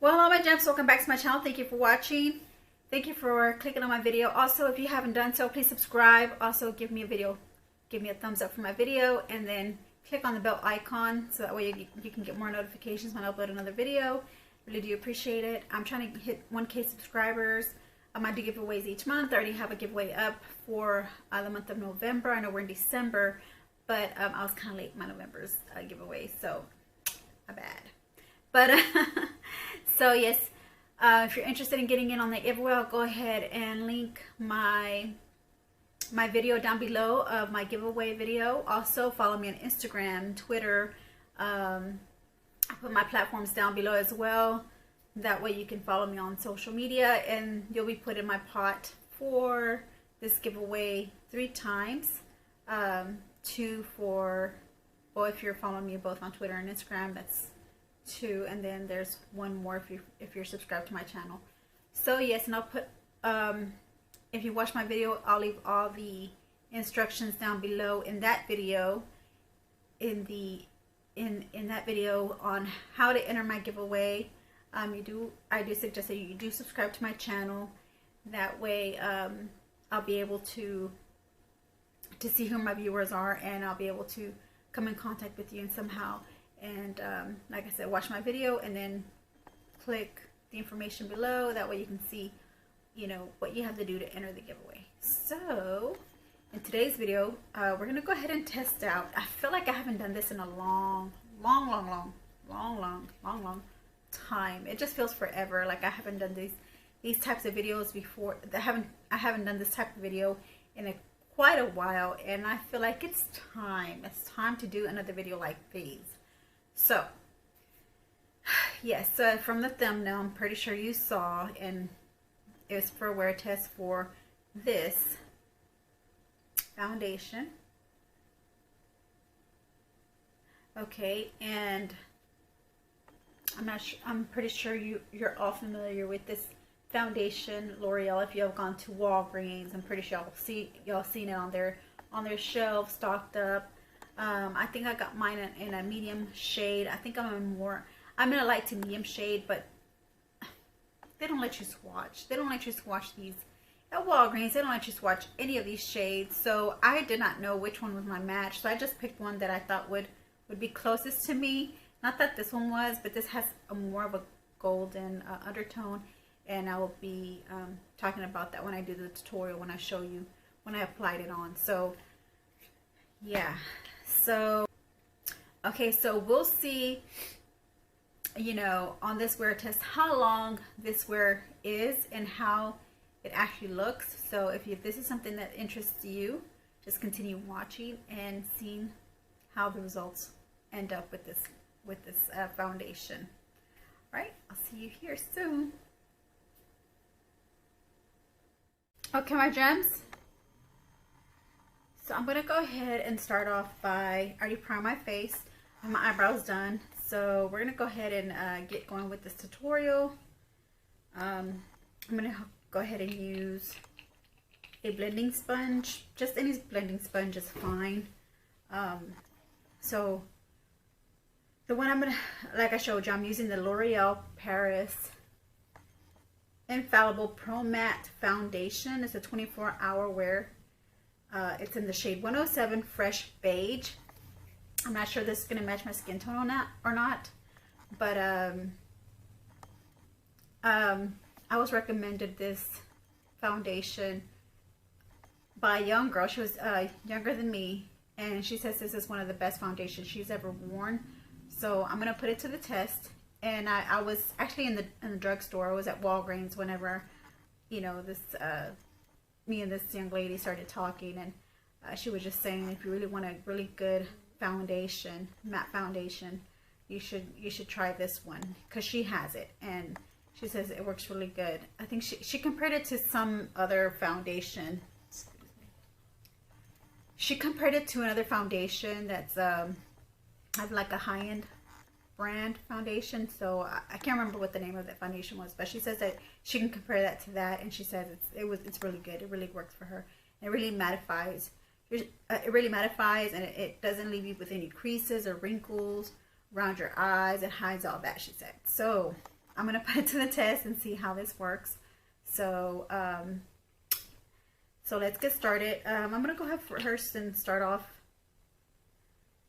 Well, hello my gems, welcome back to my channel. Thank you for watching. Thank you for clicking on my video. Also, if you haven't done so, please subscribe. Also, give me a thumbs up for my video, and then click on the bell icon so that way you can get more notifications when I upload another video. Really do appreciate it. I'm trying to hit 1K subscribers. I do giveaways each month. I already have a giveaway up for the month of November. I know we're in December, but I was kind of late in my November's giveaway, so my bad. But so yes, if you're interested in getting in on the giveaway, I'll go ahead and link my video down below of my giveaway video. Also follow me on Instagram, Twitter. I put my platforms down below as well. That way you can follow me on social media, and you'll be put in my pot for this giveaway 3 times. 2 for, well, if you're following me both on Twitter and Instagram, that's 2, and then there's 1 more if you're subscribed to my channel. So yes, and I'll put if you watch my video, I'll leave all the instructions down below in that video, in that video on how to enter my giveaway. I do suggest that you do subscribe to my channel. That way I'll be able to see who my viewers are, and I'll be able to come in contact with you and somehow. And like I said, watch my video and then click the information below. That way you can see, you know, what you have to do to enter the giveaway. So in today's video, we're going to go ahead and test out. I feel like I haven't done this in a long time. It just feels forever. Like I haven't done these types of videos before. I haven't done this type of video in quite a while, and I feel like it's time. It's time to do another video like these. So, yes, from the thumbnail, I'm pretty sure you saw, and it was for a wear test for this foundation. Okay, and I'm pretty sure you're all familiar with this foundation, L'Oreal. If you have gone to Walgreens, I'm pretty sure y'all seen it on their shelf, stocked up. I think I got mine in a medium shade. I think I'm in a light to medium shade, but they don't let you swatch. They don't let you swatch these at Walgreens. They don't let you swatch any of these shades. So I did not know which one was my match. So I just picked one that I thought would be closest to me. Not that this one was, but this has more of a golden undertone. And I will be talking about that when I do the tutorial, when I show you when I applied it on. So yeah. So, okay, so we'll see, you know, on this wear test, how long this wear is and how it actually looks. So if this is something that interests you, just continue watching and seeing how the results end up with this foundation. All right, I'll see you here soon. Okay, my gems. So I'm going to go ahead and start off by, I already primed my face and my eyebrows done. So we're going to go ahead and get going with this tutorial. I'm going to go ahead and use a blending sponge. Just any blending sponge is fine. So the one I'm going to, like I showed you, I'm using the L'Oreal Paris Infallible Pro Matte Foundation. It's a 24-hour wear. It's in the shade 107 Fresh Beige. I'm not sure this is going to match my skin tone or not, but I was recommended this foundation by a young girl. She was younger than me, and she says this is one of the best foundations she's ever worn. So I'm going to put it to the test. And I was actually in the drugstore. I was at Walgreens whenever, you know, this me and this young lady started talking, and she was just saying, if you really want a really good foundation, matte foundation, you should try this one, because she has it and she says it works really good. I think she compared it to some other foundation. She compared it to another foundation that's have like a high-end brand foundation. So I can't remember what the name of that foundation was, but she says that she can compare that to that, and she says it's really good. It really works for her. It really mattifies. And it doesn't leave you with any creases or wrinkles around your eyes. It hides all that, she said. So I'm gonna put it to the test and see how this works. So so let's get started. I'm gonna go ahead first and start off.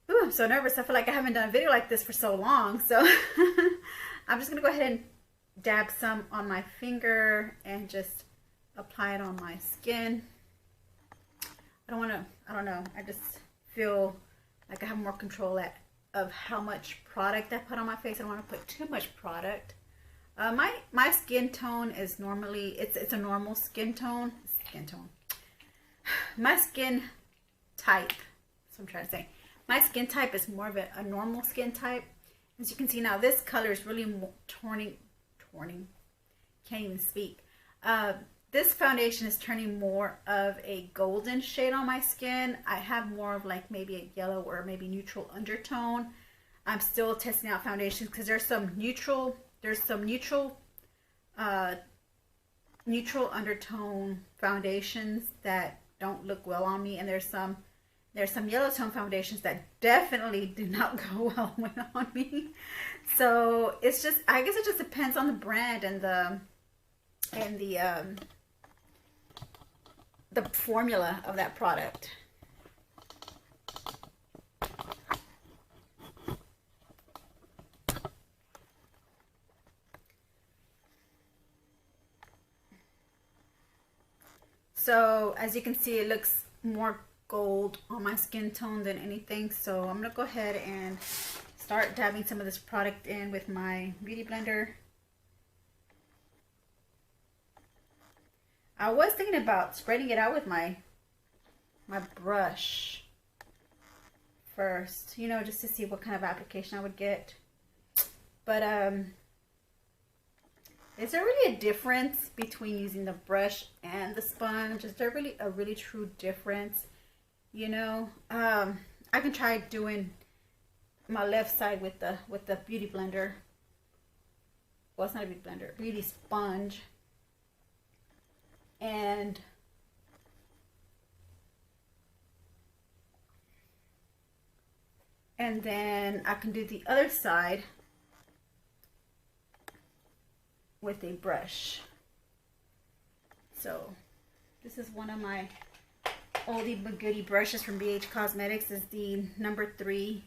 Ooh, I'm so nervous. I feel like I haven't done a video like this for so long. So I'm just gonna go ahead and dab some on my finger and just apply it on my skin. I don't know. I just feel like I have more control of how much product I put on my face. I don't want to put too much product. My skin tone is normally, it's a normal skin tone. My skin type, that's what I'm trying to say. My skin type is more of a normal skin type. As you can see now, this color is really can't even speak. This foundation is turning more of a golden shade on my skin. I have more of like maybe a yellow or maybe neutral undertone. I'm still testing out foundations because there's some neutral undertone foundations that don't look well on me, and there's some yellow tone foundations that definitely do not go well on me. So it's just, I guess it just depends on the brand and the formula of that product. So as you can see, it looks more gold on my skin tone than anything. So I'm gonna go ahead and start dabbing some of this product in with my beauty blender. I was thinking about spreading it out with my brush first, you know, just to see what kind of application I would get. But is there really a difference between using the brush and the sponge? Is there really a really true difference? You know, I can try doing my left side with the beauty blender. Well, it's not a beauty blender, beauty sponge. And then I can do the other side with a brush. So this is one of my oldie but goodie brushes from BH Cosmetics. Is the number 3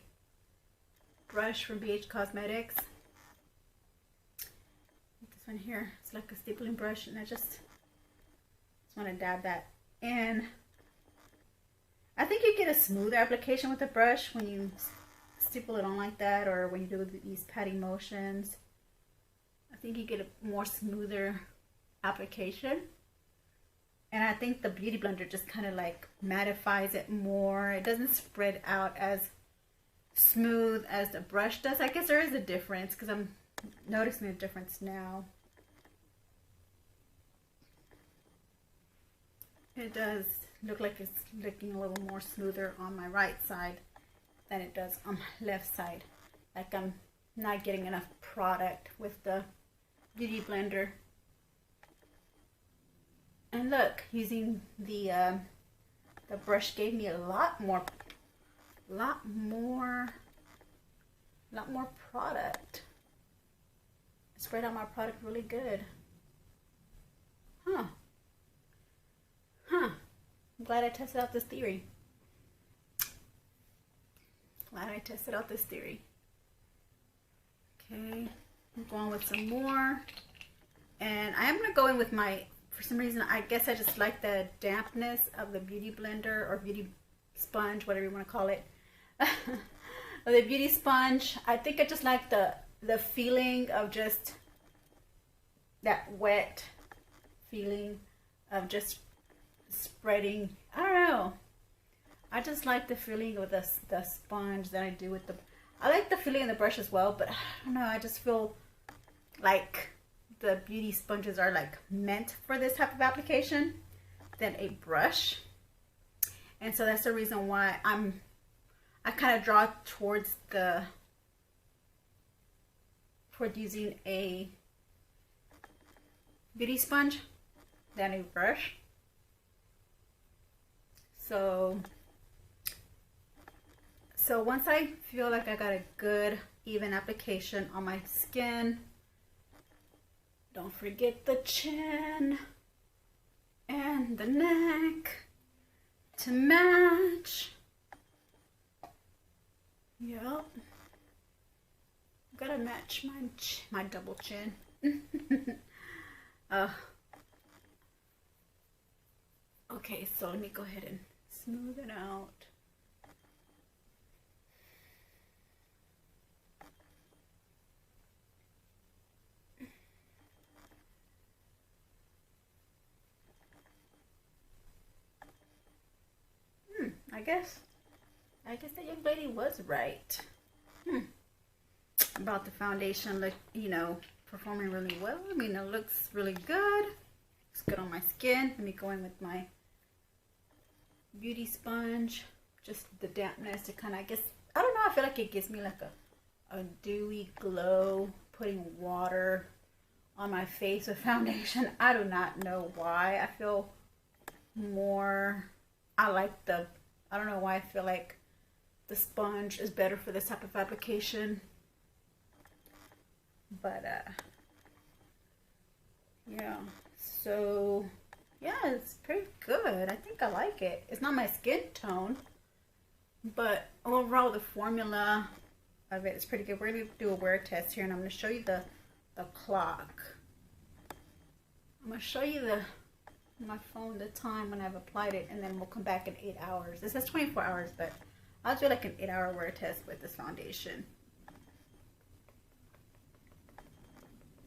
brush from BH Cosmetics. This one here, it's like a stippling brush, and I just want to dab that in. I think you get a smoother application with the brush when you stipple it on like that, or when you do these patting motions. I think you get a more smoother application. And I think the beauty blender just kind of like mattifies it more. It doesn't spread out as smooth as the brush does. I guess there is a difference because I'm noticing a difference now. It does look like it's looking a little more smoother on my right side than it does on my left side. Like I'm not getting enough product with the beauty blender. And look, using the brush gave me a lot more product. I spread out my product really good. I'm glad I tested out this theory. Okay, I'm going with some more. And I am going to go in with my, for some reason, I guess I just like the dampness of the beauty blender or beauty sponge, whatever you want to call it. The beauty sponge. I think I just like the feeling of just that wet feeling of just spreading. I don't know. I just like the feeling of the sponge that I do with the. I like the feeling of the brush as well, but I don't know. I just feel like the beauty sponges are like meant for this type of application than a brush, and so that's the reason why I kind of draw towards using a beauty sponge than a brush. So once I feel like I got a good even application on my skin, Don't forget the chin and the neck to match. Yep. Gotta match my double chin. Okay, so let me go ahead and smooth it out. I guess that young lady was right. About the foundation, look, you know, performing really well. I mean, it looks really good. Looks good on my skin. Let me go in with my beauty sponge. Just the dampness to kind of, I guess, I don't know, I feel like it gives me like a dewy glow putting water on my face with foundation. I do not know why. I feel more, I don't know why I feel like the sponge is better for this type of application. But yeah, so yeah, it's pretty good. I think I like it. It's not my skin tone, but overall the formula of it is pretty good. We're gonna do a wear test here, and I'm gonna show you the clock. I'm gonna show you my phone the time when I've applied it, and then we'll come back in 8 hours. This says 24 hours, but I'll do like an 8-hour wear test with this foundation.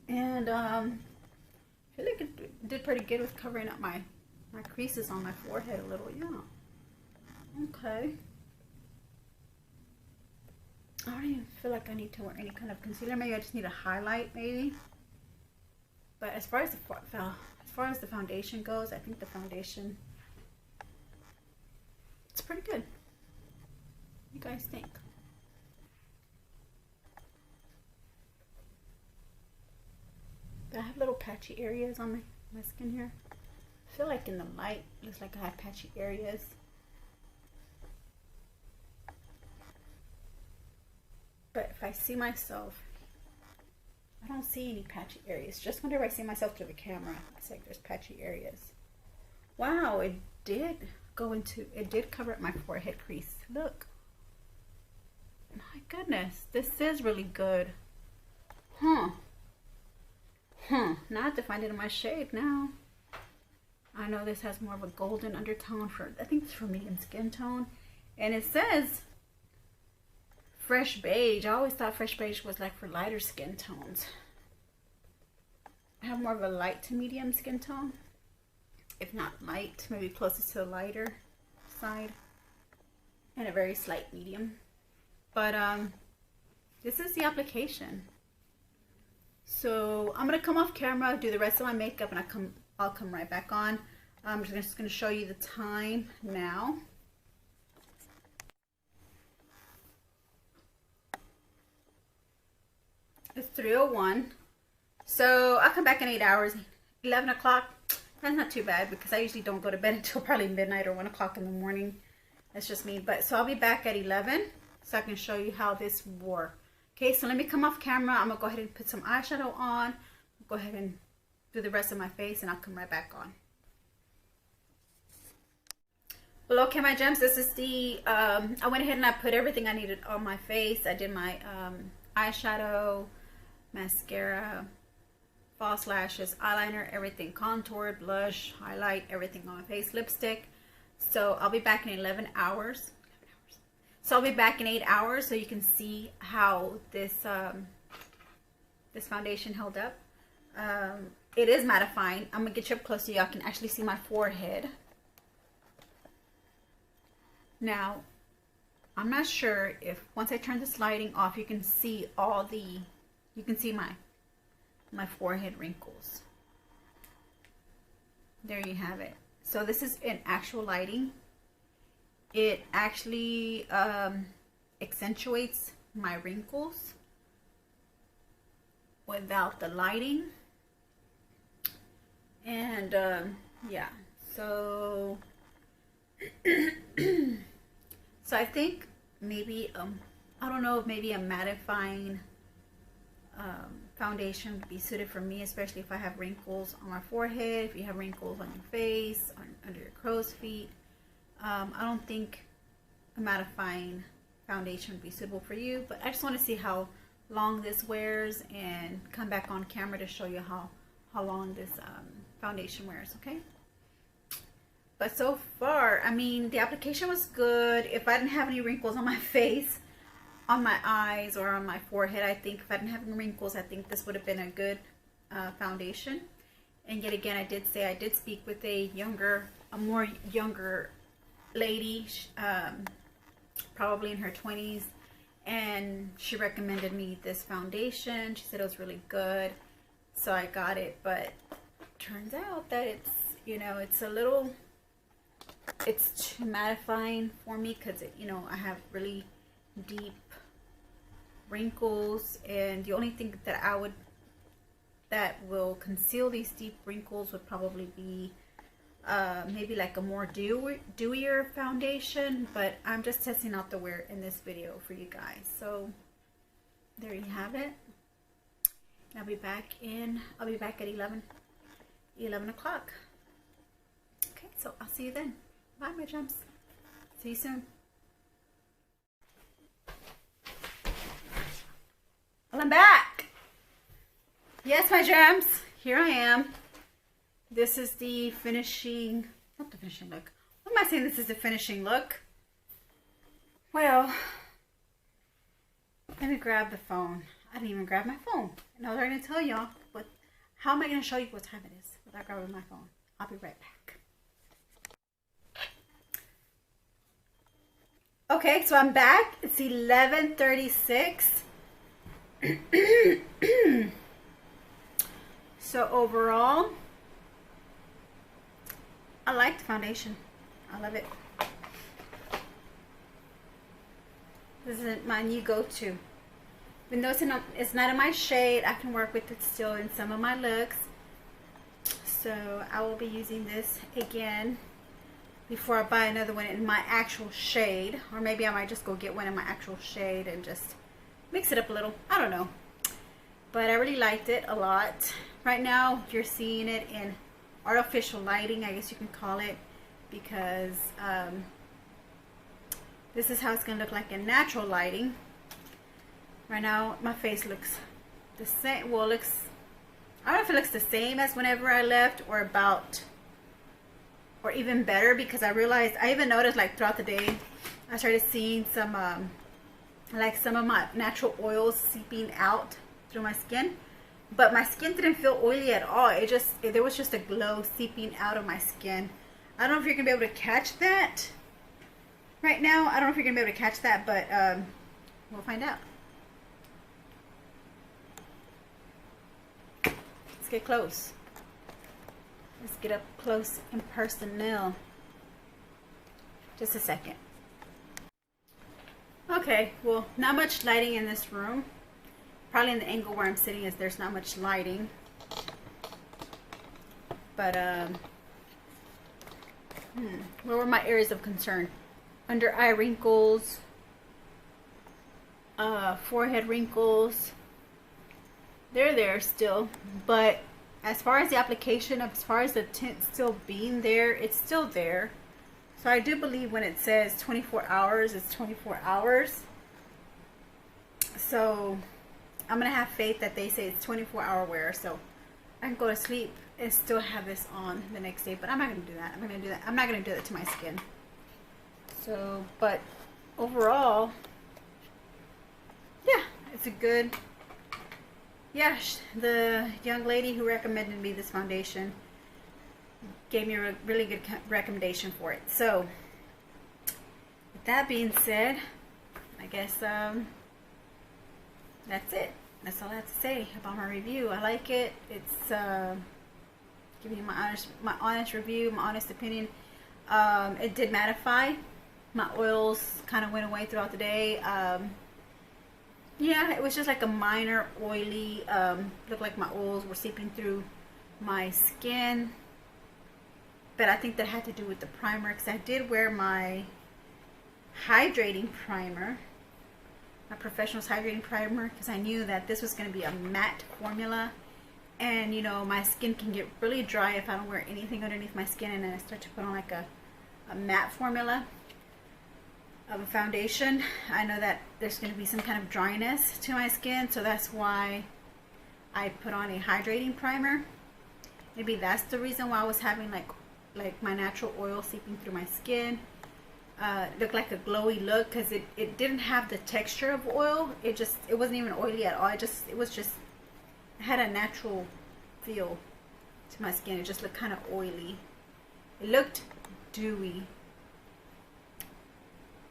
And I feel like it did pretty good with covering up my creases on my forehead a little. Yeah. Okay. I don't even feel like I need to wear any kind of concealer. Maybe I just need a highlight, maybe. But as far as the foundation goes, I think the foundation, it's pretty good. What do you guys think? I have little patchy areas on my skin here. I feel like in the light, it looks like I have patchy areas. But if I see myself, I don't see any patchy areas. Just whenever I see myself through the camera, it's like there's patchy areas. Wow, it did cover up my forehead crease. Look. My goodness, this is really good. Now I have to find it in my shade now. I know this has more of a golden undertone I think it's for medium skin tone. And it says fresh beige. I always thought fresh beige was like for lighter skin tones. I have more of a light to medium skin tone. If not light, maybe closest to the lighter side. And a very slight medium. But this is the application. So I'm gonna come off camera, do the rest of my makeup, and I'll come right back on. I'm just gonna show you the time now. It's 3:01. So I'll come back in 8 hours. 11 o'clock. That's not too bad because I usually don't go to bed until probably midnight or 1 o'clock in the morning. That's just me. But so I'll be back at 11 so I can show you how this wore. Okay, so let me come off camera. I'm gonna go ahead and put some eyeshadow on. Go ahead and do the rest of my face, and I'll come right back on. Well, okay, my gems, this is the I went ahead and I put everything I needed on my face. I did my eyeshadow, mascara, false lashes, eyeliner, everything, contour, blush, highlight, everything on my face, lipstick. So I'll be back in 11 hours. So I'll be back in 8 hours so you can see how this this foundation held up. It is mattifying. I'm gonna get you up close so y'all can actually see my forehead. Now, I'm not sure if once I turn this lighting off, you can see my forehead wrinkles. There you have it. So this is in actual lighting. It actually accentuates my wrinkles without the lighting. And yeah, so so I think maybe I don't know if maybe a mattifying foundation would be suited for me, especially if I have wrinkles on my forehead, if you have wrinkles on your face, under your crow's feet. I don't think a mattifying foundation would be suitable for you, but I just want to see how long this wears and come back on camera to show you how long this foundation wears, okay? But so far, I mean, the application was good. If I didn't have any wrinkles on my face, on my eyes, or on my forehead, I think if I didn't have any wrinkles, I think this would have been a good foundation. And yet again, I did speak with a more younger lady, probably in her 20s, and she recommended me this foundation. She said it was really good, so I got it. But turns out that it's, you know, it's too mattifying for me, because you know, I have really deep wrinkles, and the only thing that will conceal these deep wrinkles would probably be maybe like a more dewier foundation, but I'm just testing out the wear in this video for you guys. So there you have it. I'll be back at 11 o'clock. Okay, so I'll see you then. Bye, my gems. See you soon. Well, I'm back. Yes, my gems, here I am. This is the finishing, not the finishing look. What am I saying? This is the finishing look. Well, let me grab the phone. I didn't even grab my phone. And I was going to tell y'all, but how am I going to show you what time it is without grabbing my phone? I'll be right back. Okay, so I'm back. It's 11:36. So overall, I like the foundation. I love it. This is my new go-to. Even though it's not in my shade, I can work with it still in some of my looks. So I will be using this again before I buy another one in my actual shade. Or maybe I might just go get one in my actual shade and just mix it up a little. I don't know. But I really liked it a lot. Right now, you're seeing it in artificial lighting, I guess you can call it, because this is how it's going to look like in natural lighting. Right now, my face looks the same. Well, I don't know if it looks the same as whenever I left, or even better, because I realized, I even noticed like throughout the day, I started seeing some of my natural oils seeping out through my skin, but my skin didn't feel oily at all. There was just a glow seeping out of my skin. I don't know if you're gonna be able to catch that right now. I don't know if you're gonna be able to catch that, but we'll find out. Let's get close. Let's get up close and personal. Just a second. Okay, well, not much lighting in this room. Probably in the angle where I'm sitting is there's not much lighting. But where were my areas of concern? Under eye wrinkles, forehead wrinkles. They're there still, but as far as the application, as far as the tint still being there, it's still there. So I do believe when it says 24 hours, it's 24 hours. So I'm going to have faith that they say it's 24-hour wear. So I can go to sleep and still have this on the next day. But I'm not going to do that. I'm not going to do that to my skin. So, but overall, yeah, it's a good, yeah, the young lady who recommended me this foundation gave me a really good recommendation for it. So with that being said, I guess that's it. That's all I have to say about my review. I like it. It's giving you my honest review, my honest opinion. It did mattify. My oils kind of went away throughout the day. Yeah, it was just like a minor oily, looked like my oils were seeping through my skin. But I think that had to do with the primer, because I did wear my hydrating primer Professional's Hydrating Primer, because I knew that this was going to be a matte formula. And you know, my skin can get really dry if I don't wear anything underneath my skin, and then I start to put on like a matte formula of a foundation. I know that there's going to be some kind of dryness to my skin, so that's why I put on a hydrating primer. Maybe that's the reason why I was having like my natural oil seeping through my skin. Looked like a glowy look, because it didn't have the texture of oil. It wasn't even oily at all. It had a natural feel to my skin. It just looked kind of oily. It looked dewy,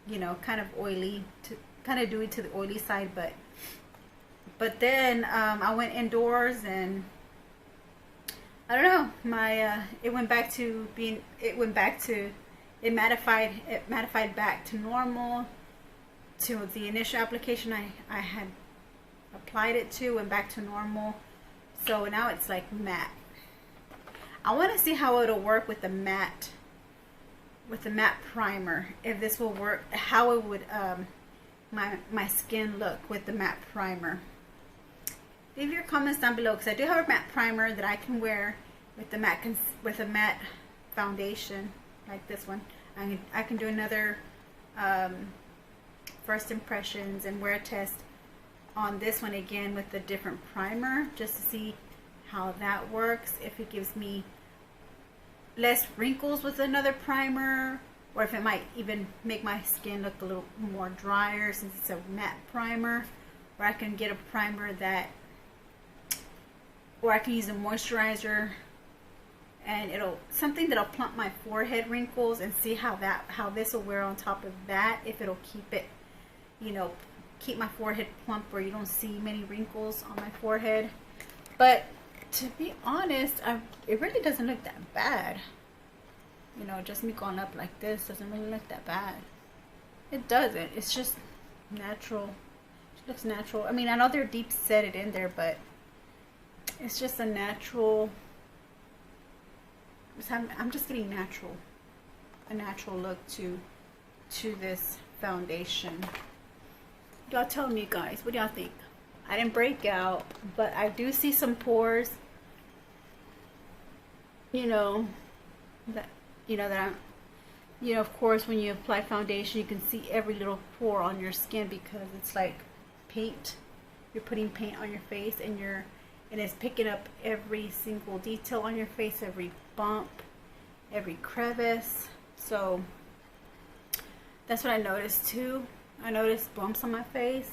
you know, kind of oily, kind of dewy to the oily side. But then I went indoors, and I don't know, my it mattified back to normal, to the initial application I had applied it to, and back to normal. So now it's like matte. I want to see how it'll work with the matte primer, if this will work, how it would my skin look with the matte primer. Leave your comments down below, because I do have a matte primer that I can wear with a matte foundation like this one. I can do another first impressions and wear test on this one again with a different primer, just to see how that works, if it gives me less wrinkles with another primer, or if it might even make my skin look a little more drier since it's a matte primer. Or I can get a primer or I can use a moisturizer, and something that'll plump my forehead wrinkles, and see how this will wear on top of that, if it'll keep it, you know, keep my forehead plump where you don't see many wrinkles on my forehead. But to be honest, it really doesn't look that bad. You know, just me going up like this doesn't really look that bad. It doesn't. It's just natural. It looks natural. I mean, I know they're deep set it in there, but it's just a natural. I'm just getting a natural look to this foundation. Y'all tell me, guys, what do y'all think? I didn't break out, but I do see some pores. Of course, when you apply foundation, you can see every little pore on your skin, because it's like paint. You're putting paint on your face, and it's picking up every single detail on your face, every bump, every crevice. So that's what I noticed too. I noticed bumps on my face,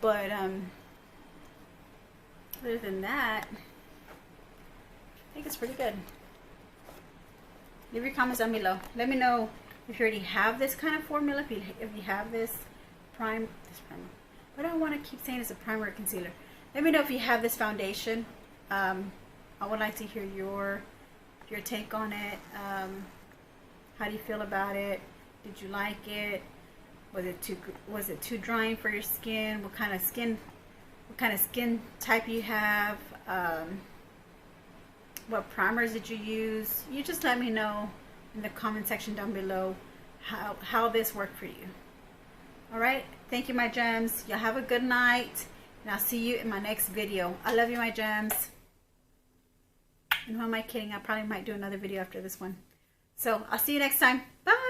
but other than that, I think it's pretty good. Leave your comments down below. Let me know if you already have this kind of formula, if you have this primer. But I don't want to keep saying it's a primer or concealer. Let me know if you have this foundation. I would like to hear your take on it. How do you feel about it? Did you like it? Was it too drying for your skin? What kind of skin type you have? What primers did you use? You just let me know in the comment section down below how this worked for you. Alright, thank you, my gems. Y'all have a good night, and I'll see you in my next video. I love you, my gems. And who am I kidding? I probably might do another video after this one. So I'll see you next time. Bye.